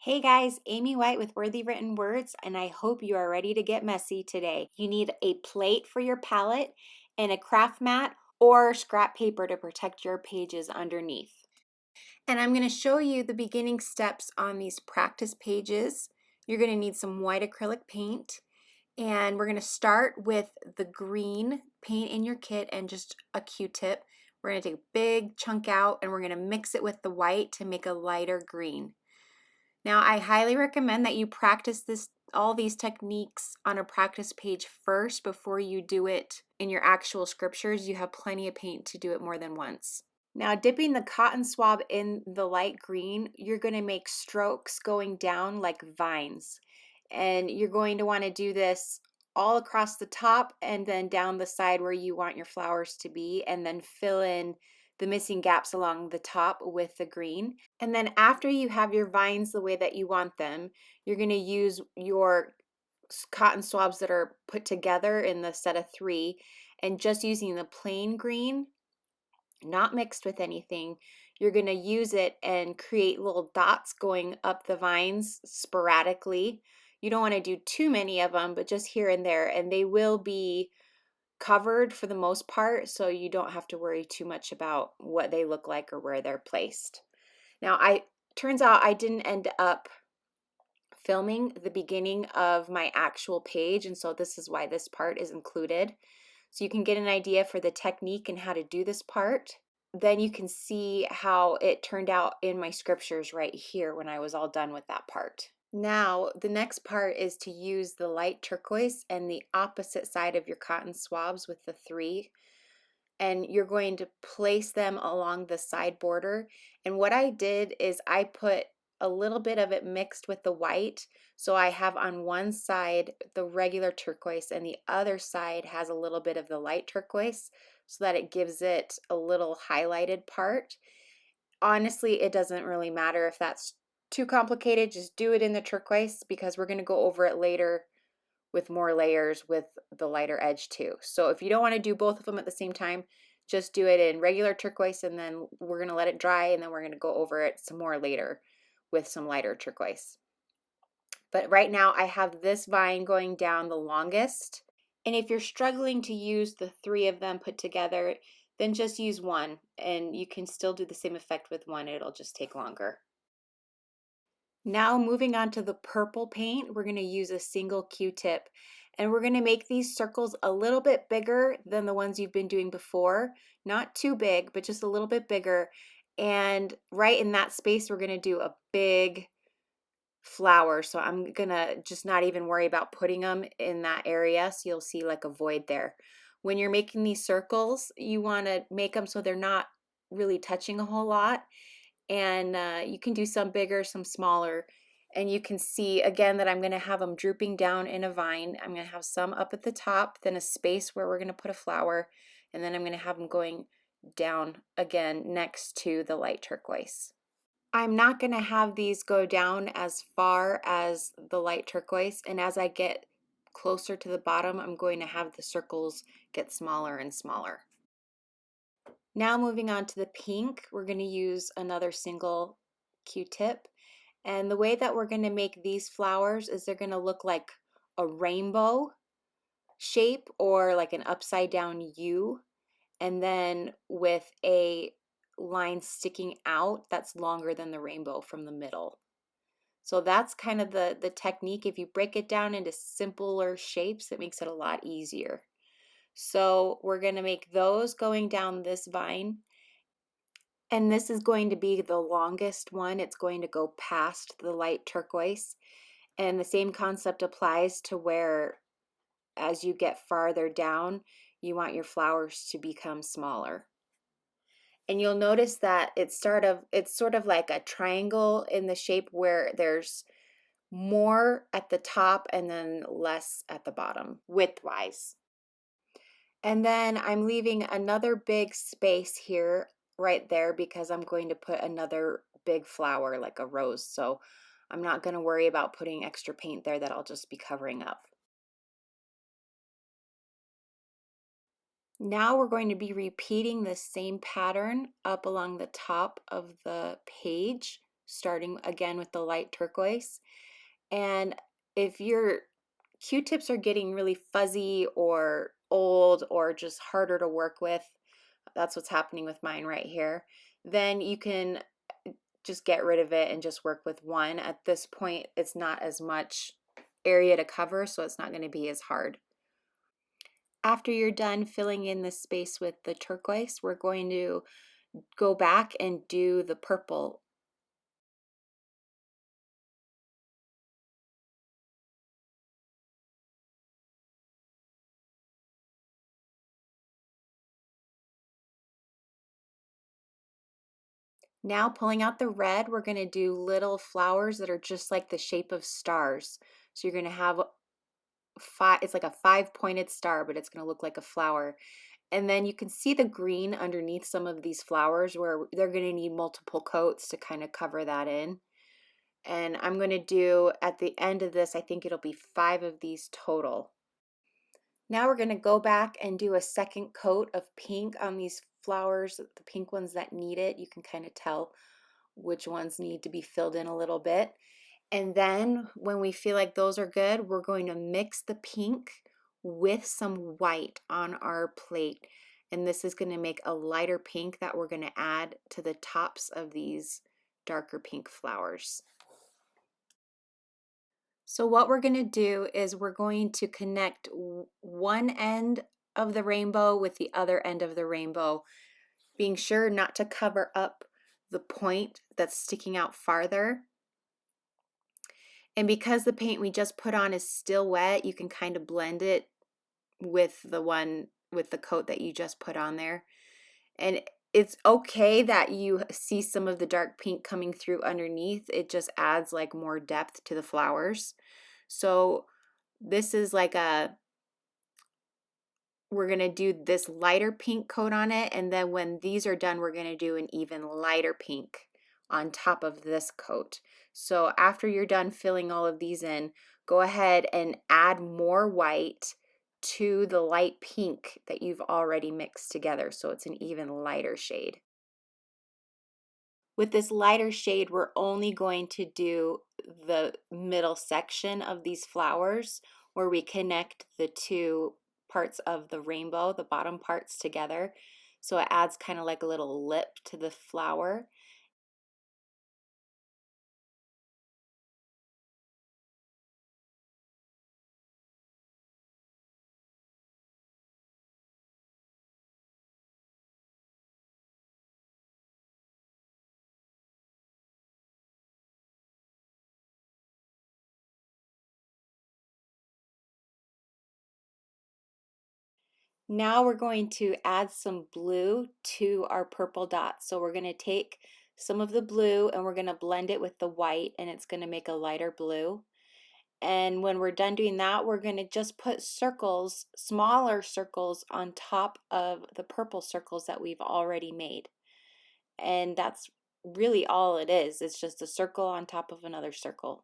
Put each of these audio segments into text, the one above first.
Hey guys, Amy White with Worthy Written Words, and I hope you are ready to get messy today. You need a plate for your palette and a craft mat or scrap paper to protect your pages underneath. And I'm going to show you the beginning steps on these practice pages. You're going to need some white acrylic paint, and we're going to start with the green paint in your kit and just a Q-tip. We're going to take a big chunk out and we're going to mix it with the white to make a lighter green. Now, I highly recommend that you practice all these techniques on a practice page first before you do it in your actual scriptures. You have plenty of paint to do it more than once. Now, dipping the cotton swab in the light green, you're going to make strokes going down like vines. And you're going to want to do this all across the top and then down the side where you want your flowers to be, and then fill in the missing gaps along the top with the green. And then after you have your vines the way that you want them, you're going to use your cotton swabs that are put together in the set of 3, and just using the plain green, not mixed with anything, you're going to use it and create little dots going up the vines sporadically. You don't want to do too many of them, but just here and there, and they will be covered for the most part, so you don't have to worry too much about what they look like or where they're placed. Now, turns out I didn't end up filming the beginning of my actual page, and so this is why this part is included. So you can get an idea for the technique and how to do this part. Then you can see how it turned out in my scriptures right here when I was all done with that part. Now, the next part is to use the light turquoise and the opposite side of your cotton swabs with the 3. And you're going to place them along the side border. And what I did is I put a little bit of it mixed with the white. So I have on one side the regular turquoise and the other side has a little bit of the light turquoise so that it gives it a little highlighted part. Honestly, it doesn't really matter if that's too complicated. Just do it in the turquoise because we're going to go over it later with more layers with the lighter edge too. So if you don't want to do both of them at the same time, just do it in regular turquoise, and then we're going to let it dry, and then we're going to go over it some more later with some lighter turquoise. But right now I have this vine going down the longest. And if you're struggling to use the 3 of them put together, then just use one, and you can still do the same effect with one. It'll just take longer. Now moving on to the purple paint, we're going to use a single Q-tip, and we're going to make these circles a little bit bigger than the ones you've been doing before. Not too big, but just a little bit bigger. And right in that space, we're going to do a big flower. So I'm going to just not even worry about putting them in that area. So you'll see like a void there. When you're making these circles, you want to make them so they're not really touching a whole lot, and you can do some bigger, some smaller, and you can see again that I'm going to have them drooping down in a vine. I'm going to have some up at the top, then a space where we're going to put a flower, and then I'm going to have them going down again next to the light turquoise. I'm not going to have these go down as far as the light turquoise, and as I get closer to the bottom, I'm going to have the circles get smaller and smaller. Now moving on to the pink, we're going to use another single Q-tip. And the way that we're going to make these flowers is they're going to look like a rainbow shape or like an upside down U. And then with a line sticking out that's longer than the rainbow from the middle. So that's kind of the technique. If you break it down into simpler shapes, it makes it a lot easier. So we're going to make those going down this vine. And this is going to be the longest one. It's going to go past the light turquoise. And the same concept applies to where as you get farther down, you want your flowers to become smaller. And you'll notice that it's sort of like a triangle in the shape where there's more at the top and then less at the bottom, widthwise. And then I'm leaving another big space here right there because I'm going to put another big flower like a rose. So I'm not going to worry about putting extra paint there that I'll just be covering up. Now we're going to be repeating the same pattern up along the top of the page starting again with the light turquoise. And if your Q-tips are getting really fuzzy or old or just harder to work with, that's what's happening with mine right here, then you can just get rid of it and just work with one. At this point, it's not as much area to cover, so it's not going to be as hard. After you're done filling in the space with the turquoise, we're going to go back and do the purple. Now pulling out the red, we're going to do little flowers that are just like the shape of stars. So you're going to have five, it's like a 5-pointed star, but it's going to look like a flower. And then you can see the green underneath some of these flowers where they're going to need multiple coats to kind of cover that in. And I'm going to do, at the end of this, I think it'll be 5 of these total. Now we're going to go back and do a second coat of pink on these flowers, the pink ones that need it. You can kind of tell which ones need to be filled in a little bit. And then when we feel like those are good, we're going to mix the pink with some white on our plate. And this is going to make a lighter pink that we're going to add to the tops of these darker pink flowers. So what we're going to do is we're going to connect one end of the rainbow with the other end of the rainbow, being sure not to cover up the point that's sticking out farther. And because the paint we just put on is still wet, you can kind of blend it with the coat that you just put on there. And it's okay that you see some of the dark pink coming through underneath. It just adds like more depth to the flowers. So this is like we're going to do this lighter pink coat on it, and then when these are done, we're going to do an even lighter pink on top of this coat. So after you're done filling all of these in, go ahead and add more white to the light pink that you've already mixed together, so it's an even lighter shade. With this lighter shade, we're only going to do the middle section of these flowers where we connect the two parts of the rainbow, the bottom parts together. So it adds kind of like a little lip to the flower. Now we're going to add some blue to our purple dots. So we're going to take some of the blue and we're going to blend it with the white, and it's going to make a lighter blue. And when we're done doing that, we're going to just put circles, smaller circles, on top of the purple circles that we've already made. And that's really all it is. It's just a circle on top of another circle.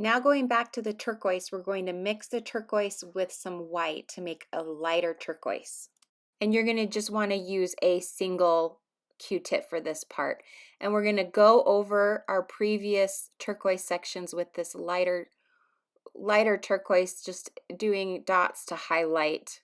Now going back to the turquoise, we're going to mix the turquoise with some white to make a lighter turquoise. And you're going to just want to use a single Q-tip for this part. And we're going to go over our previous turquoise sections with this lighter turquoise, just doing dots to highlight.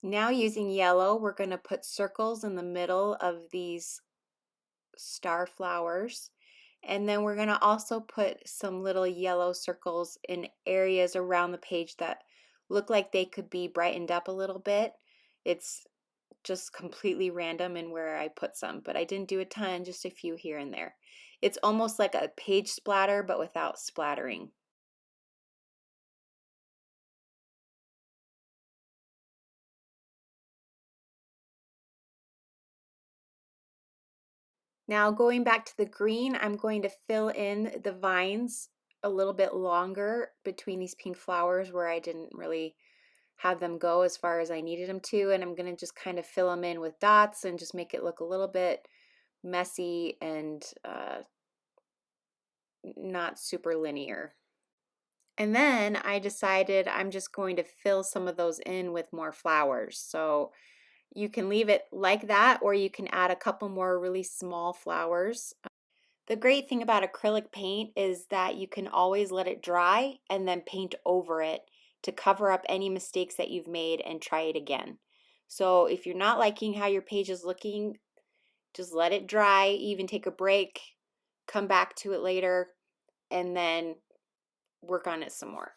Now using yellow, we're going to put circles in the middle of these star flowers. And then we're going to also put some little yellow circles in areas around the page that look like they could be brightened up a little bit. It's just completely random in where I put some, but I didn't do a ton, just a few here and there. It's almost like a page splatter, but without splattering. Now going back to the green, I'm going to fill in the vines a little bit longer between these pink flowers where I didn't really have them go as far as I needed them to, and I'm going to just kind of fill them in with dots and just make it look a little bit messy and not super linear. And then I decided I'm just going to fill some of those in with more flowers. So you can leave it like that, or you can add a couple more really small flowers. The great thing about acrylic paint is that you can always let it dry and then paint over it to cover up any mistakes that you've made and try it again. So if you're not liking how your page is looking, just let it dry, even take a break, come back to it later, and then work on it some more.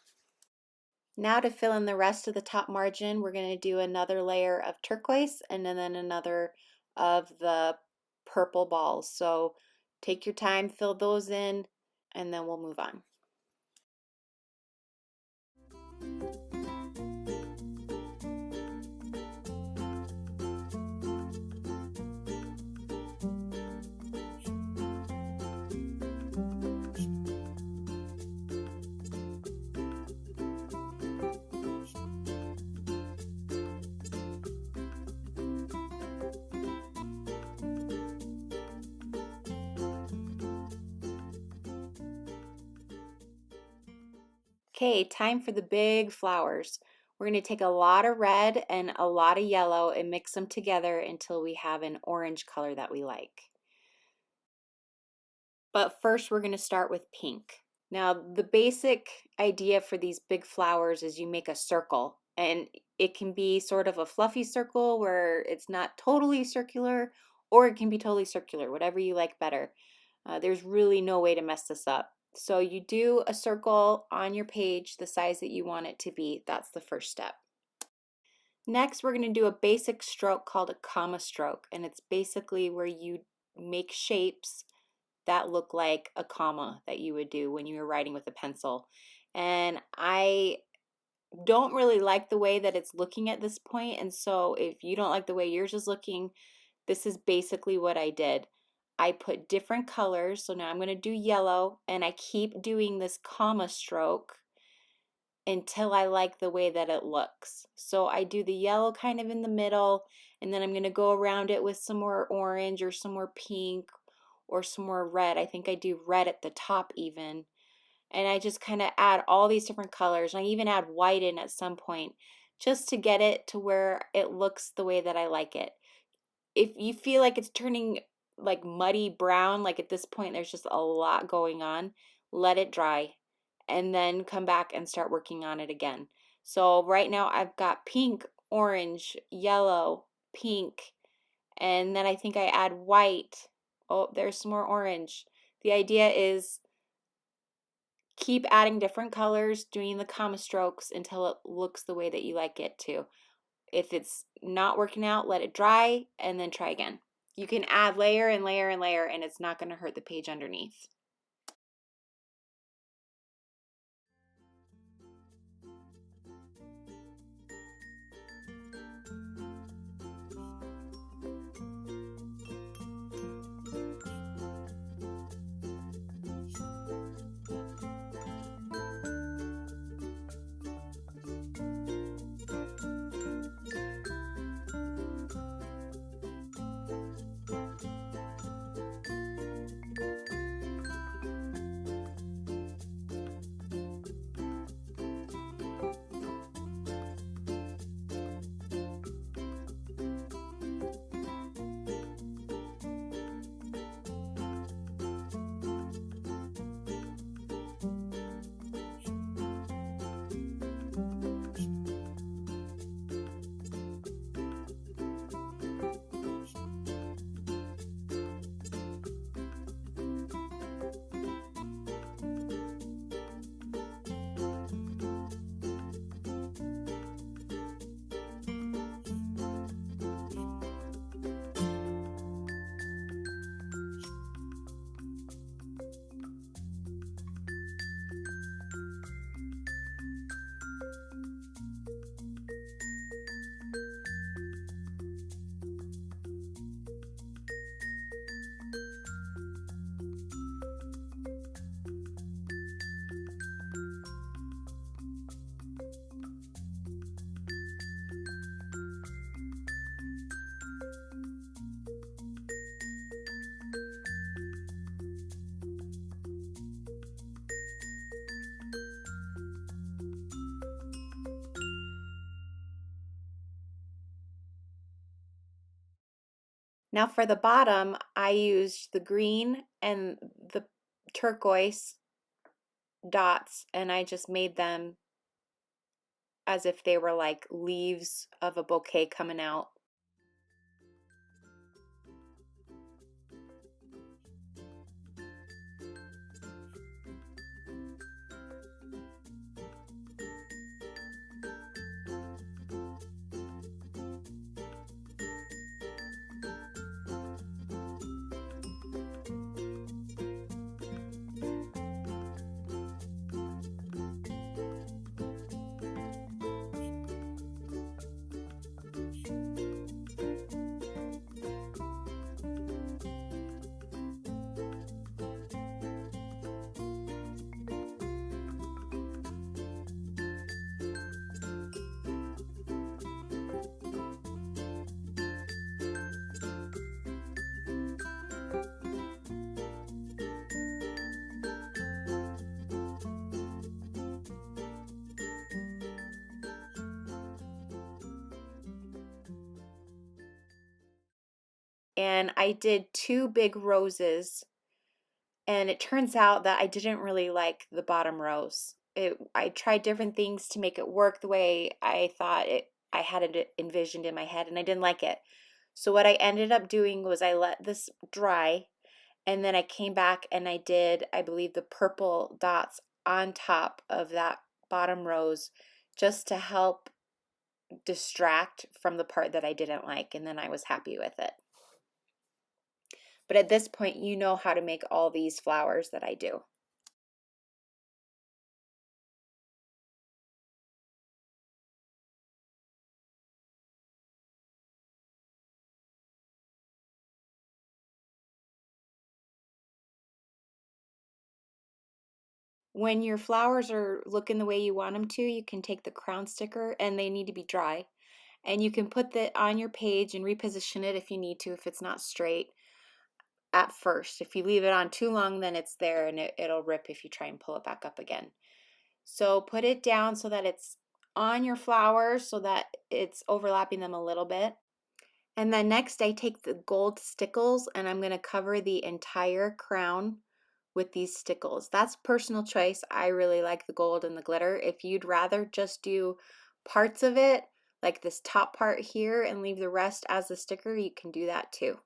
Now to fill in the rest of the top margin, we're going to do another layer of turquoise and then another of the purple balls. So take your time, fill those in, and then we'll move on. Okay, time for the big flowers. We're going to take a lot of red and a lot of yellow and mix them together until we have an orange color that we like. But first we're going to start with pink. Now the basic idea for these big flowers is you make a circle, and it can be sort of a fluffy circle where it's not totally circular, or it can be totally circular, whatever you like better. There's really no way to mess this up. So you do a circle on your page the size that you want it to be. That's the first step. Next, we're going to do a basic stroke called a comma stroke, and it's basically where you make shapes that look like a comma that you would do when you were writing with a pencil. And I don't really like the way that it's looking at this point, and so if you don't like the way yours is looking, this is basically what I did. I put different colors, so now I'm going to do yellow, and I keep doing this comma stroke until I like the way that it looks. So I do the yellow kind of in the middle, and then I'm going to go around it with some more orange or some more pink or some more red. I think I do red at the top even. And I just kind of add all these different colors. And I even add white in at some point just to get it to where it looks the way that I like it. If you feel like it's turning like muddy brown, like at this point there's just a lot going on, let it dry and then come back and start working on it again. So right now I've got pink, orange, yellow, pink, and then I think I add white. Oh, there's some more orange. The idea is keep adding different colors, doing the comma strokes until it looks the way that you like it to. If it's not working out, let it dry and then try again. You can add layer and layer and layer, and it's not going to hurt the page underneath. Now for the bottom, I used the green and the turquoise dots, and I just made them as if they were like leaves of a bouquet coming out. And I did 2 big roses, and it turns out that I didn't really like the bottom rose. I tried different things to make it work the way I thought I had it envisioned in my head, and I didn't like it. So what I ended up doing was I let this dry, and then I came back and I did, I believe, the purple dots on top of that bottom rose just to help distract from the part that I didn't like, and then I was happy with it. But at this point, you know how to make all these flowers that I do. When your flowers are looking the way you want them to, you can take the crown sticker, and they need to be dry. And you can put that on your page and reposition it if you need to, if it's not straight at first. If you leave it on too long, then it's there and it'll rip if you try and pull it back up again. So put it down so that it's on your flowers so that it's overlapping them a little bit. And then next I take the gold stickles and I'm going to cover the entire crown with these stickles. That's personal choice. I really like the gold and the glitter. If you'd rather just do parts of it, like this top part here, and leave the rest as a sticker, you can do that too.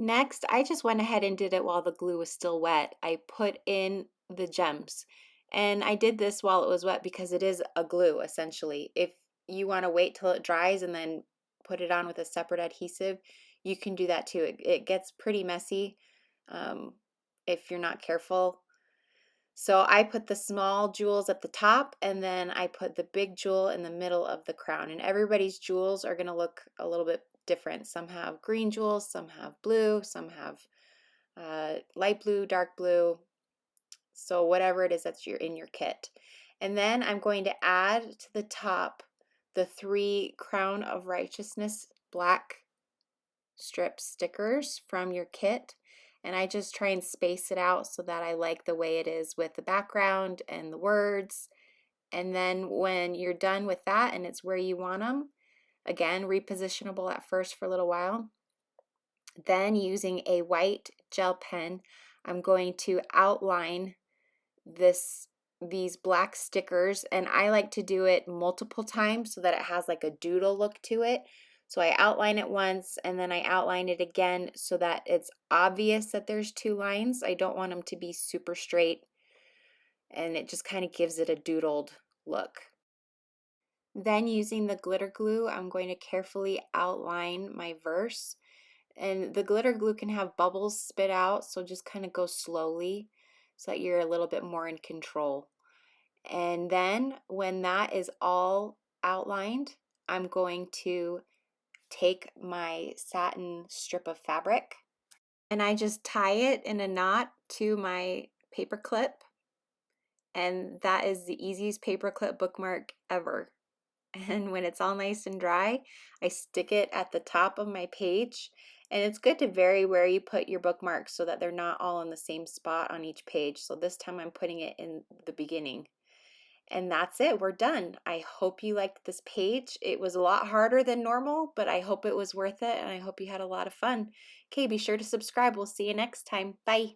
Next, I just went ahead and did it while the glue was still wet. I put in the gems. And I did this while it was wet because it is a glue essentially. If you want to wait till it dries and then put it on with a separate adhesive, you can do that too. It gets pretty messy um, if you're not careful. So I put the small jewels at the top and then I put the big jewel in the middle of the crown. And everybody's jewels are going to look a little bit different. Some have green jewels, some have blue, some have light blue, dark blue. So whatever it is that's in your kit. And then I'm going to add to the top the 3 Crown of Righteousness black strip stickers from your kit. And I just try and space it out so that I like the way it is with the background and the words. And then when you're done with that and it's where you want them, again, repositionable at first for a little while. Then using a white gel pen, I'm going to outline these black stickers, and I like to do it multiple times so that it has like a doodle look to it. So I outline it once and then I outline it again so that it's obvious that there's 2 lines. I don't want them to be super straight, and it just kind of gives it a doodled look. Then using the glitter glue, I'm going to carefully outline my verse. And the glitter glue can have bubbles spit out, so just kind of go slowly so that you're a little bit more in control. And then when that is all outlined, I'm going to take my satin strip of fabric and I just tie it in a knot to my paper clip. And that is the easiest paper clip bookmark ever. And when it's all nice and dry, I stick it at the top of my page. And it's good to vary where you put your bookmarks so that they're not all in the same spot on each page. So this time I'm putting it in the beginning. And that's it, we're done. I hope you liked this page. It was a lot harder than normal, but I hope it was worth it and I hope you had a lot of fun. Okay, be sure to subscribe. We'll see you next time. Bye.